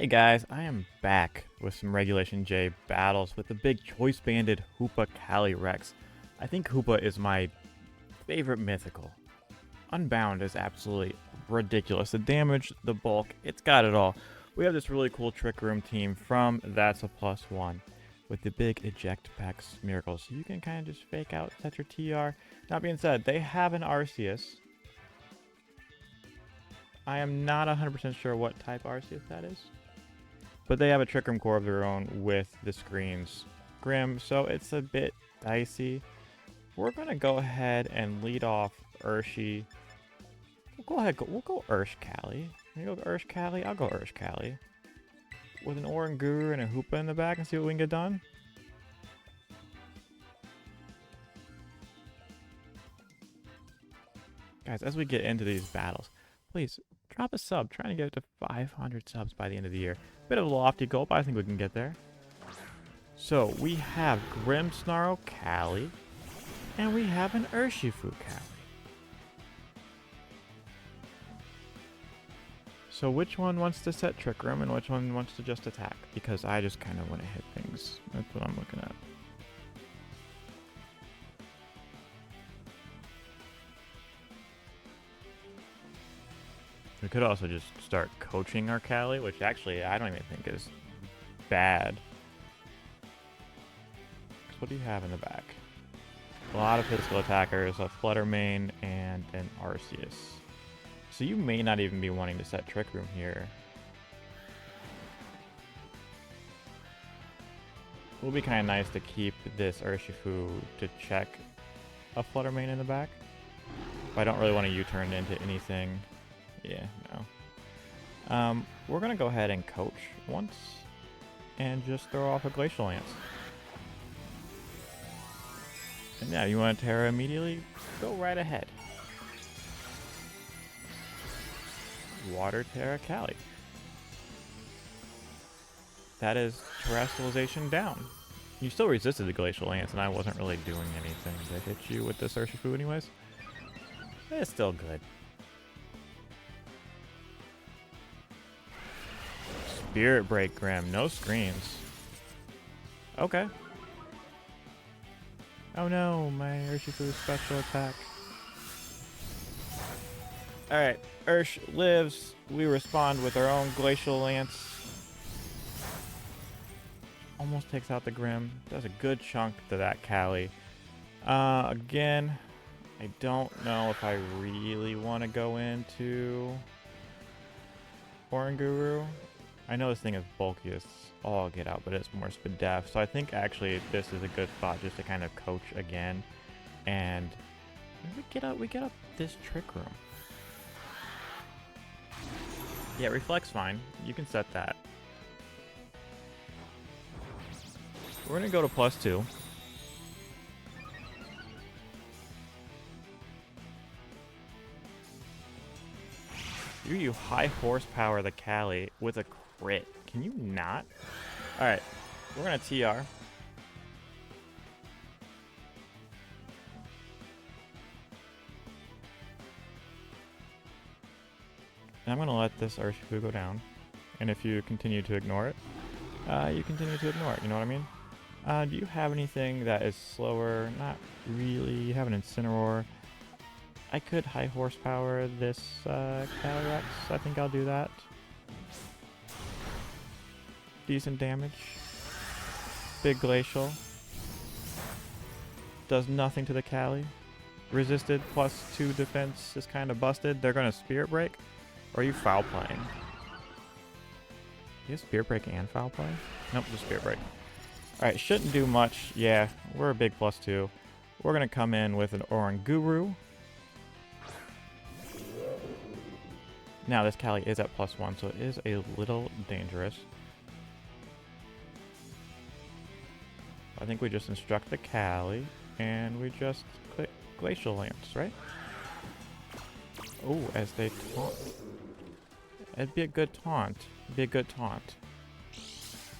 Hey guys, I am back with some Regulation J battles with the big choice-banded Hoopa Calyrex. I think Hoopa is my favorite mythical. Unbound is absolutely ridiculous. The damage, the bulk, it's got it all. We have this really cool Trick Room team from That's a Plus One with the big eject pack miracles. So you can kind of just fake out, set your TR. That being said, they have an Arceus. I am not 100% sure what type Arceus that is. But they have a Trick Room core of their own with the screens Grim, so it's a bit dicey. We're going to go ahead and lead off Urshi. We'll go Ursh Cali. You go Ursh Cali? I'll go Ursh Cali. With an Oranguru and a Hoopa in the back and see what we can get done. Guys, as we get into these battles, please drop a sub. Trying to get to 500 subs by the end of the year. Bit of a lofty goal, but I think we can get there. So we have Grimmsnarl Cali, and we have an Urshifu Cali. So which one wants to set Trick Room and which one wants to just attack? Because I just kind of want to hit things. That's what I'm looking at. We could also just start coaching our Cali, which actually I don't even think is bad. What do you have in the back? A lot of physical attackers, a Flutter Mane, and an Arceus. So you may not even be wanting to set Trick Room here. It will be kind of nice to keep this Urshifu to check a Flutter Mane in the back. But I don't really want to U-turn into anything. Yeah, no. We're going to go ahead and coach once and just throw off a Glacial Lance. And yeah, you want to Terra immediately? Go right ahead. Water Terra Cali. That is Terrestrialization down. You still resisted the Glacial Lance, and I wasn't really doing anything to hit you with this Urshifu anyways. It's still good. Spirit Break Grim, no screens. Okay. Oh no, my Urshifu special attack. Alright, Ursh lives. We respond with our own Glacial Lance. Almost takes out the Grim. Does a good chunk to that Cali. Again, I don't know if I really want to go into Oranguru. I know this thing is bulky as all get out, but it's more Spadef. So I think actually this is a good spot just to kind of coach again. And we get up this Trick Room. Yeah, Reflect's fine. You can set that. We're going to go to +2. You high horsepower the Cali with a crit. Can you not? Alright, we're going to TR. And I'm going to let this Urshifu go down. And if you continue to ignore it, you continue to ignore it. You know what I mean? Do you have anything that is slower? Not really. You have an Incineroar. I could high horsepower this Calyrex. I think I'll do that. Decent damage. Big Glacial. Does nothing to the Cali. Resisted +2 defense is kind of busted. They're going to Spirit Break. Or are you foul playing? You have Spirit Break and foul play? Nope, just Spirit Break. Alright, shouldn't do much. Yeah, we're a big +2. We're going to come in with an Oranguru. Now this Cali is at +1, so it is a little dangerous. I think we just instruct the Cali, and we just click Glacial Lance, right? Oh, as they taunt. It'd be a good taunt. It'd be a good taunt.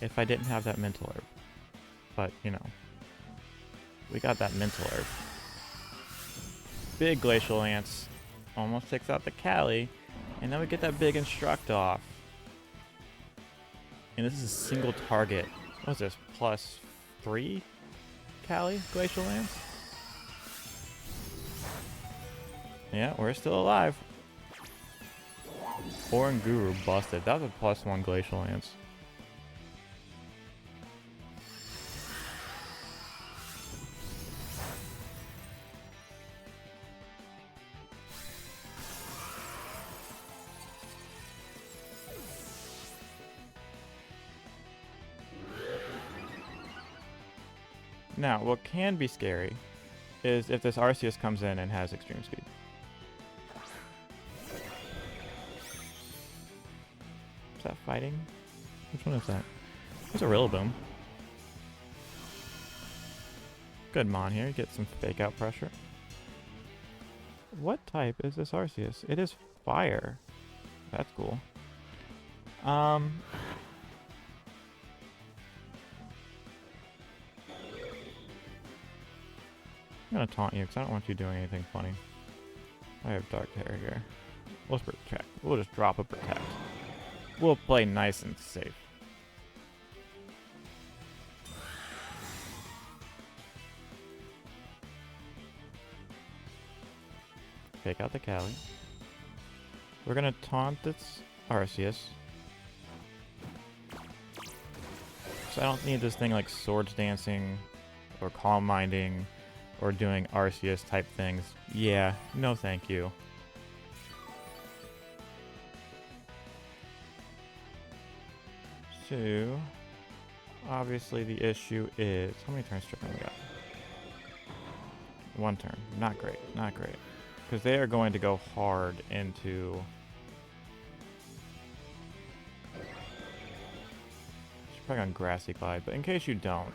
If I didn't have that Mental Herb. But, you know. We got that Mental Herb. Big Glacial Lance. Almost takes out the Cali. And then we get that big Instruct off. And this is a single target. What's this? +3 Cali Glacial Lance? Yeah, we're still alive. Foreign Guru busted. That was a +1 Glacial Lance. Now, what can be scary is if this Arceus comes in and has extreme speed. Is that fighting? Which one is that? There's a Rillaboom. Good Mon here, get some fake out pressure. What type is this Arceus? It is fire. That's cool. I'm gonna taunt you because I don't want you doing anything funny. I have Dark Hair here. Let's protect. We'll just drop a protect. We'll play nice and safe. Take out the Cali. We're gonna taunt this Arceus. So I don't need this thing like Swords Dancing or Calm Minding or doing Arceus type things. Yeah, no thank you. So, obviously the issue is, how many turns stripping we got? 1 turn. Not great, not great. Because they are going to go hard into... She's probably on Grassy Glide, but in case you don't...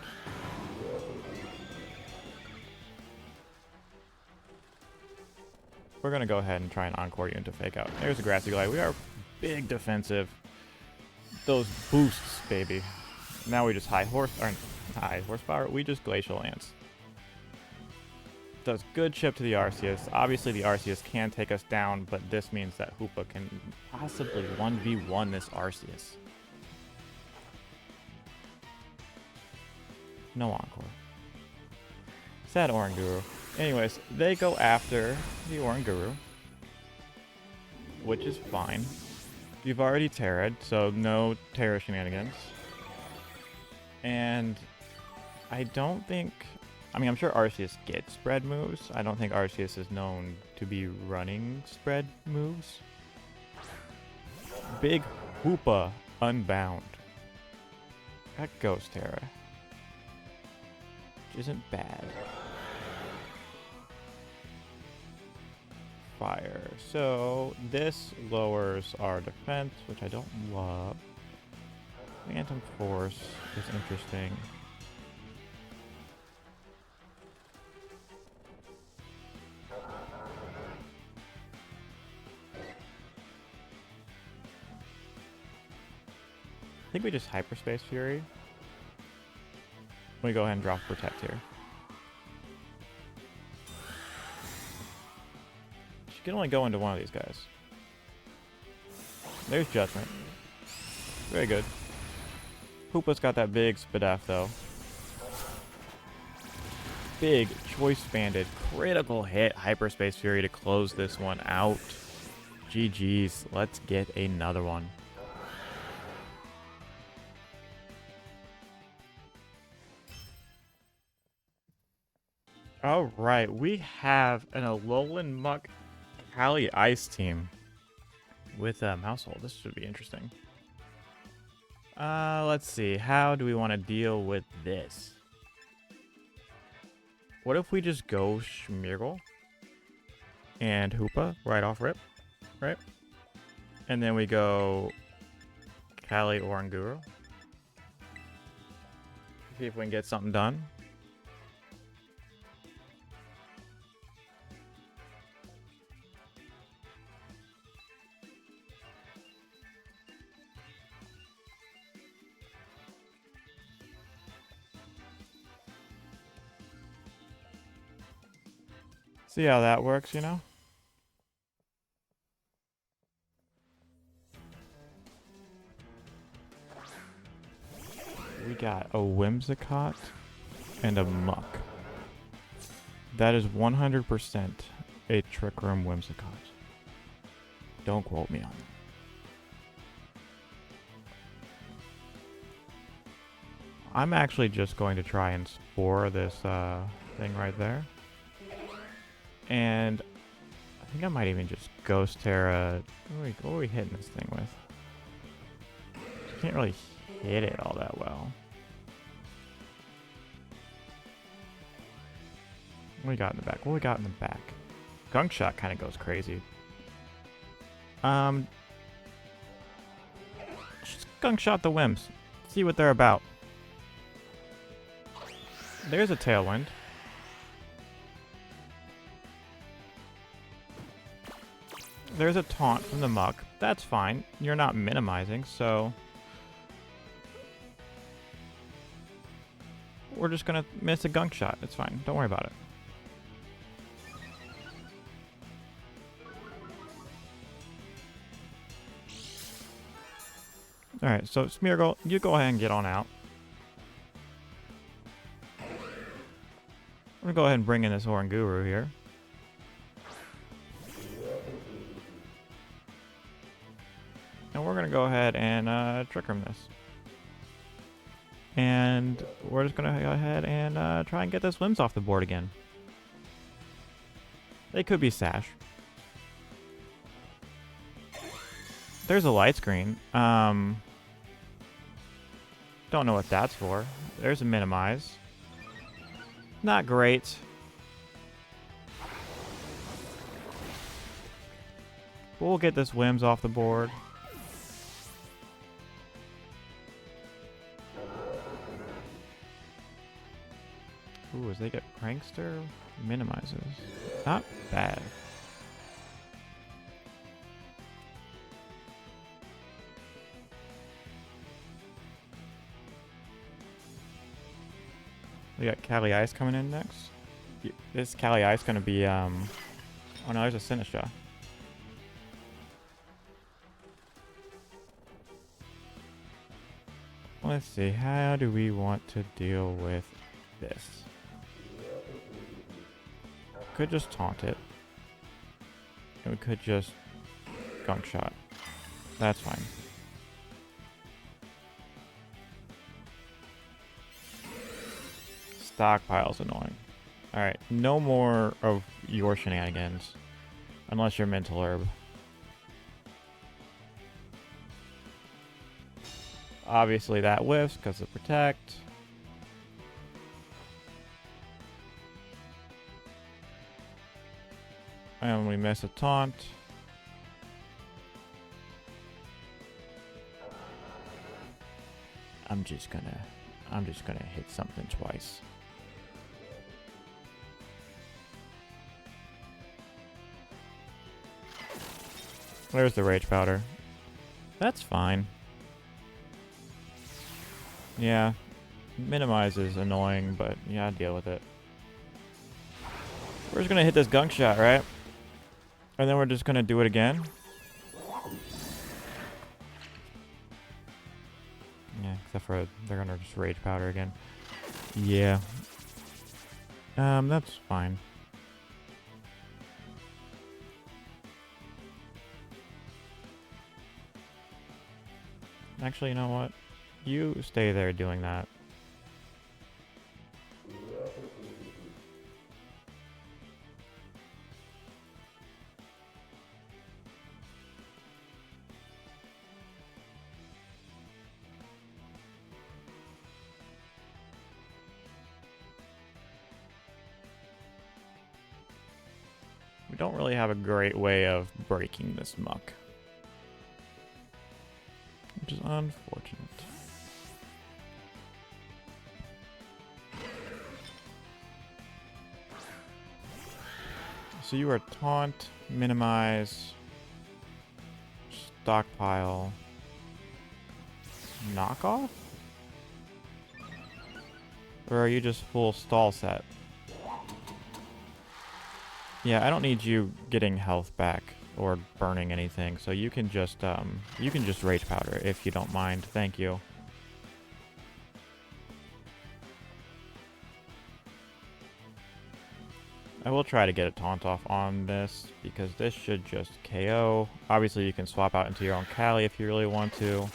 We're going to go ahead and try and encore you into Fake Out. There's a Grassy Glide. We are big defensive. Those boosts, baby. Now we just high horsepower. We just Glacial Lance. Does good chip to the Arceus. Obviously the Arceus can take us down, but this means that Hoopa can possibly 1v1 this Arceus. No encore. Sad Oranguru. Anyways, they go after the Oranguru, which is fine. You've already Terra'd, so no Terra shenanigans. And I don't think... I mean, I'm sure Arceus gets spread moves. I don't think Arceus is known to be running spread moves. Big Hoopa Unbound. That Ghost Terra. Which isn't bad. Fire. So this lowers our defense, which I don't love. Phantom Force is interesting. I think we just Hyperspace Fury. We go ahead and drop Protect here. She can only go into one of these guys. There's Judgment. Very good. Hoopa's got that big Spadaf though. Big Choice Banded critical hit Hyperspace Fury to close this one out. GG's. Let's get another one. Alright, we have an Alolan Muck Cali Ice team with Mousehold. This should be interesting. Let's see. How do we want to deal with this? What if we just go Schmeargle and Hoopa right off rip, right? And then we go Cali Oranguru. See if we can get something done. See how that works, you know? We got a Whimsicott and a Muck. That is 100% a Trick Room Whimsicott. Don't quote me on it. I'm actually just going to try and spore this thing right there. And I think I might even just Ghost Terra. What are we hitting this thing with? Can't really hit it all that well. What we got in the back? What we got in the back? Gunk Shot kind of goes crazy. Just Gunk Shot the Whims. See what they're about. There's a Tailwind. There's a Taunt from the Muck. That's fine. You're not minimizing, so we're just gonna miss a Gunk Shot. It's fine. Don't worry about it. Alright, so Smeargle, you go ahead and get on out. I'm gonna go ahead and bring in this Oranguru here. And we're gonna go ahead and Trick Room this. And we're just gonna go ahead and try and get this Whims off the board again. They could be Sash. There's a Light Screen. Don't know what that's for. There's a Minimize. Not great. But we'll get this Whims off the board. Ooh, as they get Prankster, Minimizes. Not bad. We got Cali Ice coming in next. Is Cali Ice going to be, oh no, there's a Sinistra. Let's see, how do we want to deal with this? Could just Taunt it. And we could just Gunk Shot. That's fine. Stockpile's annoying. Alright, no more of your shenanigans. Unless you're Mental Herb. Obviously that whiffs because of Protect. And we miss a Taunt. I'm just gonna hit something twice. There's the Rage Powder. That's fine. Yeah. Minimize is annoying, but yeah, deal with it. We're just gonna hit this Gunk Shot, right? And then we're just gonna do it again. Yeah, except for they're gonna just Rage Powder again. Yeah. That's fine. Actually, you know what? You stay there doing that. We don't really have a great way of breaking this Muck, which is unfortunate. So you are Taunt, Minimize, Stockpile, Knockoff? Or are you just full stall set? Yeah, I don't need you getting health back or burning anything, so you can just Rage Powder if you don't mind. Thank you. I will try to get a taunt off on this, because this should just KO. Obviously, you can swap out into your own Cali if you really want to.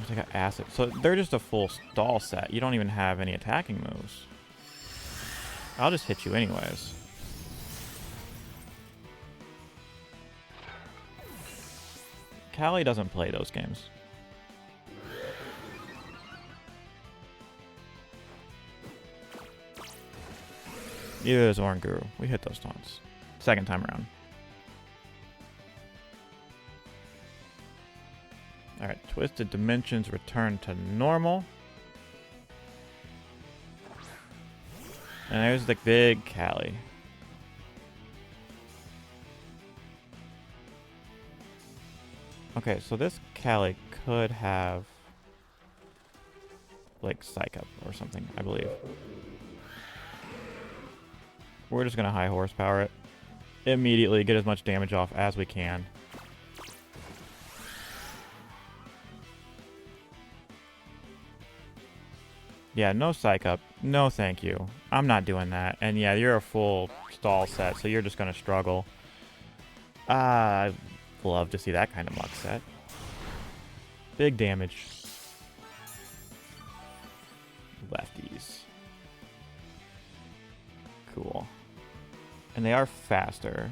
I got acid. So they're just a full stall set. You don't even have any attacking moves. I'll just hit you anyways. Cali doesn't play those games. Neither does Oran Guru. We hit those taunts. Second time around. Alright, Twisted Dimensions return to normal. And there's the big Cali. Okay, so this Cali could have like Psych Up or something, I believe. We're just gonna high horsepower it. Immediately get as much damage off as we can. Yeah, no Psych Up. No thank you. I'm not doing that. And yeah, you're a full stall set, so you're just gonna struggle. I'd love to see that kind of muck set. Big damage. Lefties. Cool. And they are faster.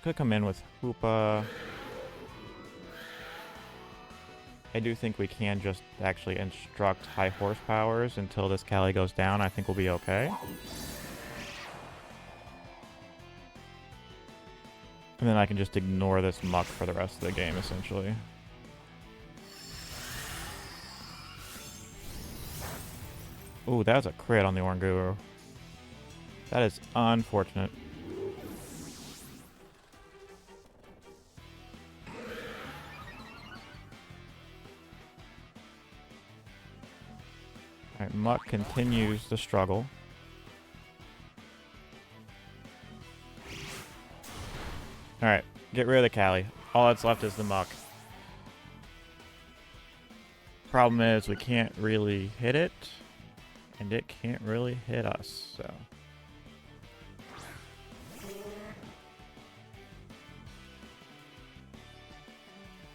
Could come in with Hoopa. I do think we can just actually instruct high horsepowers until this Cali goes down. I think we'll be okay. And then I can just ignore this muck for the rest of the game, essentially. Ooh, that was a crit on the Oran Guru. That is unfortunate. Alright, Muck continues the struggle. Alright, get rid of the Cali. All that's left is the Muck. Problem is, we can't really hit it. And it can't really hit us, so.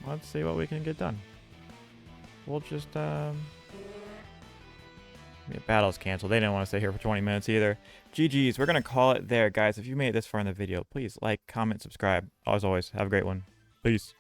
Let's see what we can get done. We'll just, yeah, battle's canceled. They didn't want to stay here for 20 minutes either. GG's. We're going to call it there, guys. If you made it this far in the video, please like, comment, subscribe. As always, have a great one. Peace.